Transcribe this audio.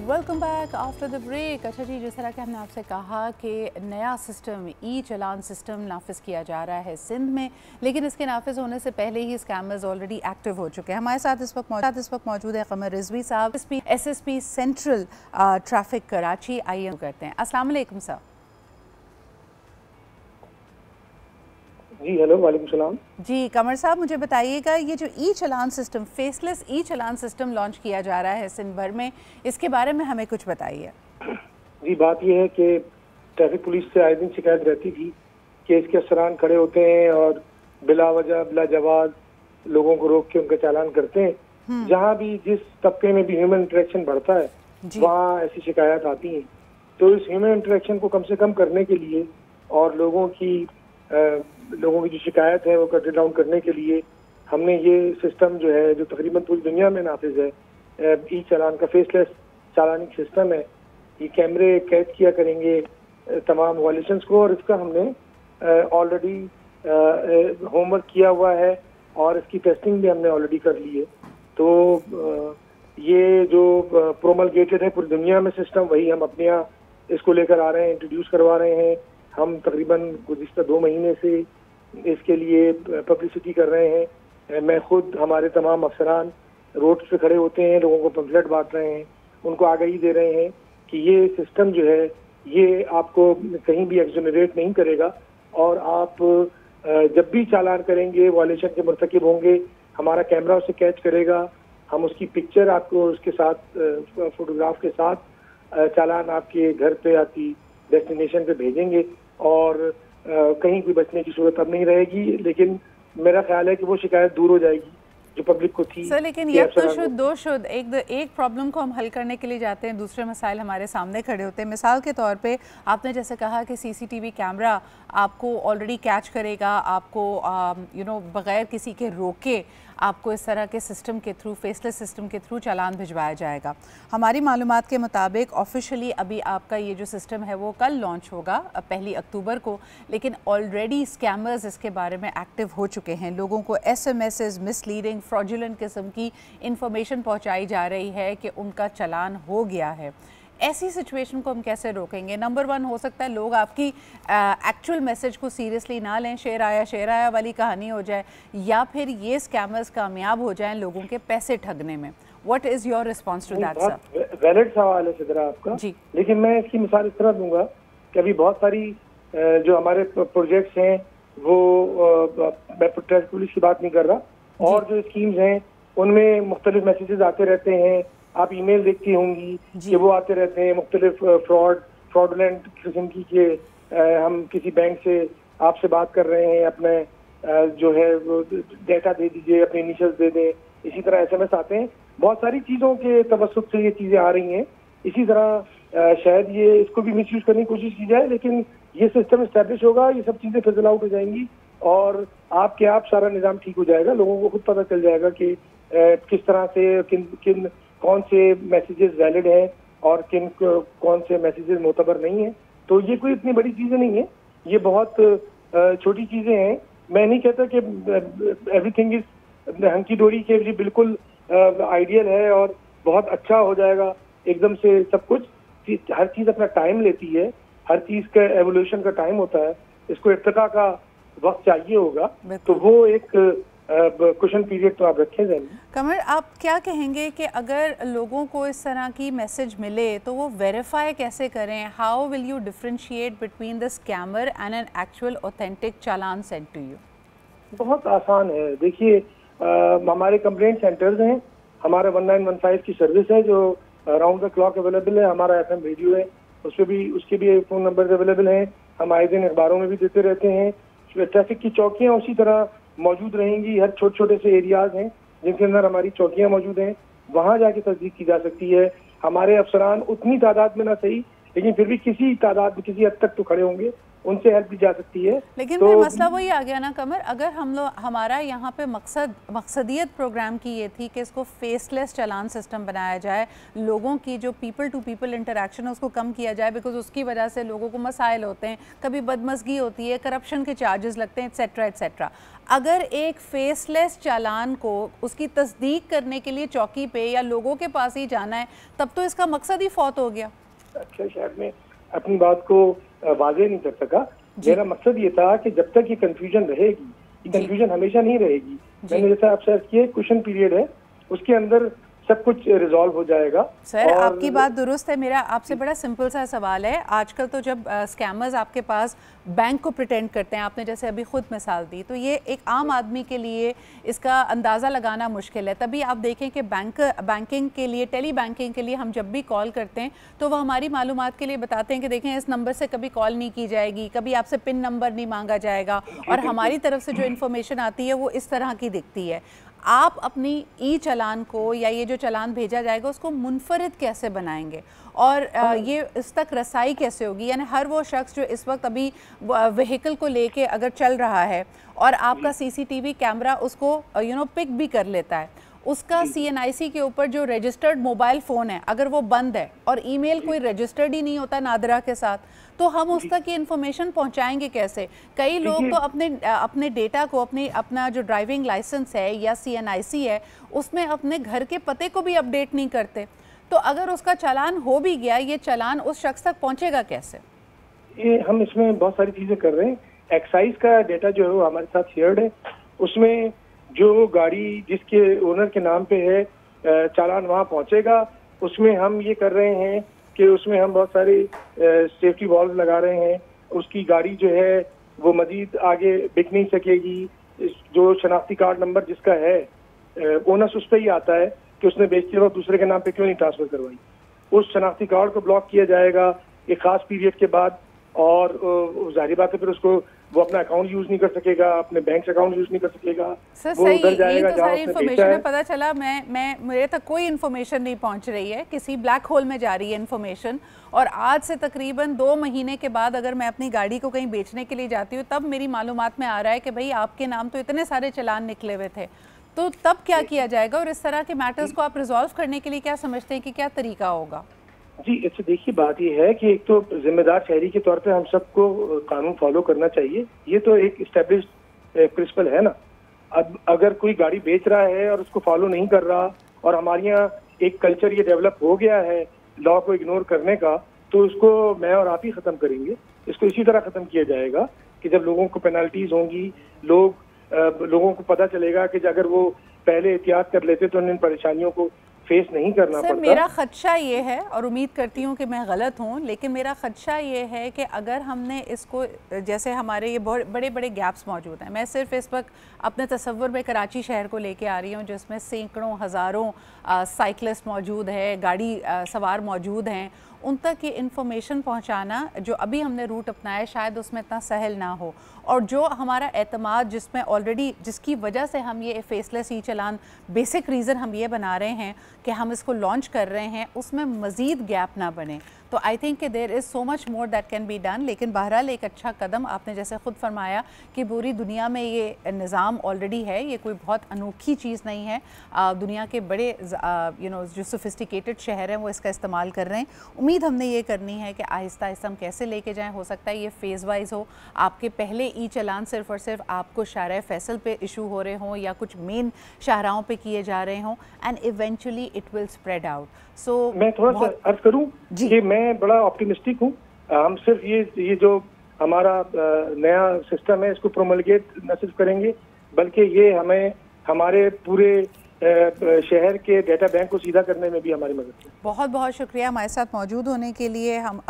Welcome back after the break. अच्छा जी, जिस तरह के हमने आपसे कहा कि नया सिस्टम ई चालान सिस्टम नाफिज किया जा रहा है सिंध में, लेकिन इसके नाफिज होने से पहले ही स्कैमर्स ऑलरेडी एक्टिव हो चुके हैं। हमारे साथ इस वक्त मौजूद है कमर रिजवी साहब, SSP सेंट्रल ट्रैफिक कराची। आइए करते हैं। अस्सलाम वालेकुम सर। जी हेलो, वालेकुम सलाम। जी कमर साहब, मुझे बताइएगा ये जो ई चालान सिस्टम, फेसलेस ई चालान सिस्टम लॉन्च किया जा रहा है सिंध भर में, इसके बारे में हमें कुछ बताइए। जी, बात यह है कि ट्रैफिक पुलिस से आए दिन शिकायत रहती थी कि इसके अफसरान खड़े होते हैं और बिला वजह बिला जवाब लोगों को रोक के उनका चालान करते हैं। जहाँ भी जिस तबके में भी ह्यूमन इंटरेक्शन बढ़ता है वहाँ ऐसी शिकायत आती हैं। तो इस ह्यूमन इंटरेक्शन को कम से कम करने के लिए और लोगों की जो शिकायत है वो कट डाउन करने के लिए हमने ये सिस्टम जो है, जो तकरीबन पूरी दुनिया में नाफिज है, ई चालान का फेसलेस चालानी सिस्टम है। ये कैमरे कैद किया करेंगे तमाम वायलेशंस को, और इसका हमने ऑलरेडी होमवर्क किया हुआ है और इसकी टेस्टिंग भी हमने ऑलरेडी कर ली है। तो ये जो प्रोमलगेटेड है पूरी दुनिया में सिस्टम, वही हम अपने यहाँ इसको लेकर आ रहे हैं, इंट्रोड्यूस करवा रहे हैं। हम तकरीबन गुज़िश्ता 2 महीने से इसके लिए पब्लिसिटी कर रहे हैं। मैं खुद, हमारे तमाम अफसरान रोड पे खड़े होते हैं, लोगों को पम्फलेट बांट रहे हैं, उनको आगाही दे रहे हैं कि ये सिस्टम जो है ये आपको कहीं भी एक्सोनरेट नहीं करेगा, और आप जब भी चालान करेंगे, वायलेशन के मुर्तकिब होंगे, हमारा कैमरा उसे कैच करेगा। हम उसकी पिक्चर आपको उसके साथ फोटोग्राफ के साथ चालान आपके घर पे, आपकी डेस्टिनेशन पे भेजेंगे, और कहीं कोई बचने की सूरत अब नहीं रहेगी। लेकिन मेरा ख्याल है कि वो शिकायत दूर हो जाएगी जो पब्लिक को थी। सर लेकिन ये तो शुद्ध दो शुद्ध एक प्रॉब्लम को हम हल करने के लिए जाते हैं, दूसरे मसाइल हमारे सामने खड़े होते हैं। मिसाल के तौर पे आपने जैसे कहा कि CCTV कैमरा आपको ऑलरेडी कैच करेगा, आपको बगैर किसी के रोके आपको इस तरह के सिस्टम के थ्रू, फेसलेस सिस्टम के थ्रू चालान भिजवाया जाएगा। हमारी मालूमात के मुताबिक ऑफिशियली अभी आपका ये जो सिस्टम है वो कल लॉन्च होगा 1 अक्टूबर को, लेकिन ऑलरेडी स्कैमर्स इसके बारे में एक्टिव हो चुके हैं। लोगों को SMS मिसलीडिंग, फ्रॉडुलेंट किस्म की इंफॉर्मेशन पहुंचाई जा रही है कि उनका चालान हो गया है। ऐसी सिचुएशन को हम कैसे रोकेंगे? नंबर 1 हो सकता है लोग आपकी एक्चुअल मैसेज को सीरियसली ना लें, शेर आया वाली कहानी हो जाए, या फिर ये स्कैमर्स कामयाब हो जाएं लोगों के पैसे ठगने में। What is your response to that sir? Valid सवाल है सिद्रा आपका जी, लेकिन मैं इसकी मिसाल इस तरह दूंगा कि अभी बहुत सारी जो हमारे प्रोजेक्ट्स हैं वो, मैं ट्रैफिक पुलिस की बात नहीं कर रहा, और जो स्कीम्स हैं उनमें मुख्तलिफ मैसेजेस आते रहते हैं। आप ईमेल देखती होंगी कि वो आते रहते हैं मुख्तलिफ फ्रॉडुलेंट किस्म की, कि हम किसी बैंक से आपसे बात कर रहे हैं, अपने जो है वो डेटा दे दीजिए, अपने इनिशियल्स दे दें। इसी तरह SMS आते हैं। बहुत सारी चीज़ों के तवस्सुत से ये चीज़ें आ रही हैं। इसी तरह शायद ये इसको भी मिसयूज करने की कोशिश की जाए, लेकिन ये सिस्टम इस्टेब्लिश होगा, ये सब चीज़ें फिजल आउट हो जाएंगी और आपके आप सारा निज़ाम ठीक हो जाएगा। लोगों को खुद पता चल जाएगा कि किस तरह से कौन से मैसेजेस वैलिड हैं और कौन से मैसेजेस मोतबर नहीं हैं। तो ये कोई इतनी बड़ी चीज़ें नहीं है, ये बहुत छोटी चीज़ें हैं। मैं नहीं कहता कि एवरीथिंग इज हंकी डोरी के लिए बिल्कुल आइडियल है और बहुत अच्छा हो जाएगा एकदम से सब कुछ। हर चीज़ अपना टाइम लेती है, हर चीज़ का एवोल्यूशन का टाइम होता है, इसको इर्तिका का वक्त चाहिए होगा। तो वो एक क्वेश्चन पीरियड तो आप रखें जहन में। कमर, आप क्या कहेंगे कि अगर लोगों को इस तरह की मैसेज मिले तो वो वेरीफाई कैसे करें? How will you differentiate between the scammer and an actual authentic challan sent to you? बहुत आसान है। देखिए, हमारे कंप्लेंट सेंटर्स हैं, हमारा 1915 की सर्विस है जो राउंड द क्लॉक अवेलेबल है। हमारा FM रेडियो है, उसके भी फ़ोन नंबर अवेलेबल हैं। हम आए दिन अखबारों में भी देते रहते हैं। ट्रैफिक की चौकियाँ उसी तरह मौजूद रहेंगी। हर छोटे छोटे से एरियाज हैं जिनके अंदर हमारी चौकियाँ मौजूद हैं, वहाँ जाके तस्दीक की जा सकती है। हमारे अफसरान उतनी तादाद में ना सही, लेकिन फिर भी किसी तादाद में, किसी हद तक तो खड़े होंगे उनसे हेल्प ली जा सकती है। लेकिन तो मसला वही आ गया ना कमर, अगर हम लोग हमारा यहाँ पे मकसदियत प्रोग्राम की ये थी कि इसको फेसलेस चालान सिस्टम बनाया जाए, लोगों की जो पीपल टू पीपल इंटरेक्शन है उसको कम किया जाए, बिकॉज उसकी वजह से लोगों को मसाइल होते हैं, कभी बदमज़गी होती है, करप्शन के चार्जेस लगते हैं, एट्सेट्रा एट्सेट्रा। अगर एक फेसलेस चालान को उसकी तस्दीक करने के लिए चौकी पे या लोगों के पास ही जाना है, तब तो इसका मकसद ही फौत हो गया। अच्छा, शायद मैं अपनी बात को वाज़ेह नहीं कर सका। मेरा मकसद ये था कि जब तक ये कंफ्यूजन रहेगी, ये कंफ्यूजन हमेशा नहीं रहेगी। मैंने जैसा आपसे अर्ज किया, क्वेश्चन पीरियड है, उसके अंदर सब कुछ रिजॉल्व हो जाएगा। सर आपकी बात दुरुस्त है। मेरा आपसे बड़ा सिंपल सा सवाल है, आजकल तो जब स्कैमर्स आपके पास बैंक को प्रिटेंड करते हैं, आपने जैसे अभी खुद मिसाल दी, तो ये एक आम आदमी के लिए इसका अंदाज़ा लगाना मुश्किल है। तभी आप देखें कि बैंकिंग के लिए, टेली बैंकिंग के लिए हम जब भी कॉल करते हैं तो वह हमारी मालूमात के लिए बताते हैं कि देखें इस नंबर से कभी कॉल नहीं की जाएगी, कभी आपसे पिन नंबर नहीं मांगा जाएगा, और हमारी तरफ से जो इन्फॉर्मेशन आती है वो इस तरह की दिखती है। आप अपनी ई चालान को या ये जो चालान भेजा जाएगा उसको मुनफरिद कैसे बनाएंगे, और ये इस तक रसाई कैसे होगी? यानी हर वो शख्स जो इस वक्त अभी व्हीकल को लेके अगर चल रहा है और आपका सीसीटीवी कैमरा उसको पिक भी कर लेता है, उसका सीएनआईसी के ऊपर जो रजिस्टर्ड मोबाइल फ़ोन है अगर वो बंद है और ईमेल कोई रजिस्टर्ड ही नहीं होता नादरा के साथ, तो हम उस तक ये इन्फॉर्मेशन पहुंचाएंगे कैसे? कई लोग तो अपने डेटा को, अपना जो ड्राइविंग लाइसेंस है या सीएनआईसी है उसमें अपने घर के पते को भी अपडेट नहीं करते। तो अगर उसका चालान हो भी गया, ये चालान उस शख्स तक पहुंचेगा कैसे? ये हम इसमें बहुत सारी चीजें कर रहे हैं। एक्साइज का डेटा जो है वो हमारे साथ शेयर्ड है, उसमें जो गाड़ी जिसके ओनर के नाम पे है चालान वहाँ पहुँचेगा। उसमें हम ये कर रहे हैं कि उसमें हम बहुत सारे सेफ्टी वॉल्व लगा रहे हैं, उसकी गाड़ी जो है वो मजीद आगे बिक नहीं सकेगी। जो शनाख्ती कार्ड नंबर जिसका है ओनस उस पर ही आता है कि उसने बेचते वक्त दूसरे के नाम पे क्यों नहीं ट्रांसफर करवाई, उस शनाख्ती कार्ड को ब्लॉक किया जाएगा एक खास पीरियड के बाद, और जाहिर बात है फिर उसको वो अपना अकाउंट यूज नहीं कर सकेगा, अपने बैंक अकाउंट यूज नहीं कर सकेगा। सर सही, ये तो सारी इन्फॉर्मेशन है, पता चला मैं मेरे तक कोई इन्फॉर्मेशन नहीं पहुंच रही है, किसी ब्लैक होल में जा रही है इन्फॉर्मेशन। और आज से तकरीबन 2 महीने के बाद अगर मैं अपनी गाड़ी को कहीं बेचने के लिए जाती हूँ तब मेरी मालूमात में आ रहा है कि भाई आपके नाम तो इतने सारे चालान निकले हुए थे। तो तब क्या किया जाएगा, और इस तरह के मैटर्स को आप रिजॉल्व करने के लिए क्या समझते हैं कि क्या तरीका होगा? जी, अच्छा देखिए, बात ये है कि एक तो जिम्मेदार शहरी के तौर पे हम सबको कानून फॉलो करना चाहिए, ये तो एक एस्टेब्लिश्ड प्रिंसिपल है ना। अब अगर कोई गाड़ी बेच रहा है और उसको फॉलो नहीं कर रहा, और हमारे यहाँ एक कल्चर ये डेवलप हो गया है लॉ को इग्नोर करने का, तो उसको मैं और आप ही खत्म करेंगे। इसको इसी तरह खत्म किया जाएगा कि जब लोगों को पेनल्टीज होंगी, लोगों को पता चलेगा कि अगर वो पहले एहतियात कर लेते तो इन परेशानियों को फेस नहीं करना पड़ता। मेरा खदशा ये है, और उम्मीद करती हूँ कि मैं गलत हूँ, लेकिन मेरा खदशा ये है कि अगर हमने इसको, जैसे हमारे ये बड़े बड़े गैप्स मौजूद हैं, मैं सिर्फ इस वक्त अपने तसव्वुर में कराची शहर को लेके आ रही हूँ जिसमें सैकड़ों हज़ारों साइकिलिस्ट मौजूद है, गाड़ी सवार मौजूद हैं, उन तक ये इन्फॉर्मेशन पहुंचाना जो अभी हमने रूट अपनाया है शायद उसमें इतना सहल ना हो। और जो हमारा एतमाद जिसमें ऑलरेडी, जिसकी वजह से हम ये फेसलेस ई चालान, बेसिक रीज़न हम ये बना रहे हैं कि हम इसको लॉन्च कर रहे हैं, उसमें मज़ीद गैप ना बने। तो आई थिंक कि there is so much more that can be done. लेकिन बहरहाल एक अच्छा कदम आपने जैसे ख़ुद फरमाया कि पूरी दुनिया में ये निज़ाम ऑलरेडी है, ये कोई बहुत अनोखी चीज़ नहीं है। दुनिया के बड़े जो सोफिस्टिकेटेड शहर हैं वो इसका इस्तेमाल कर रहे हैं। उम्मीद हमने ये करनी है कि आहिस्ता आहिस्ता हम कैसे लेके जाएँ। हो सकता है ये फ़ेज़ वाइज हो, आपके पहले ई चालान सिर्फ और सिर्फ आपको शाहराह फैसल पे इशू हो रहे हों या कुछ मेन शाहराहों पे किए जा रहे हों, and eventually it will spread out. So मैं थोड़ा सा अर्ज करूं कि मैं बड़ा ऑप्टिमिस्टिक हूं। हम सिर्फ ये जो हमारा नया सिस्टम है इसको प्रोमलगेट न सिर्फ करेंगे, बल्कि ये हमें हमारे पूरे शहर के डेटा बैंक को सीधा करने में भी हमारी मदद है। बहुत बहुत शुक्रिया हमारे साथ मौजूद होने के लिए। हम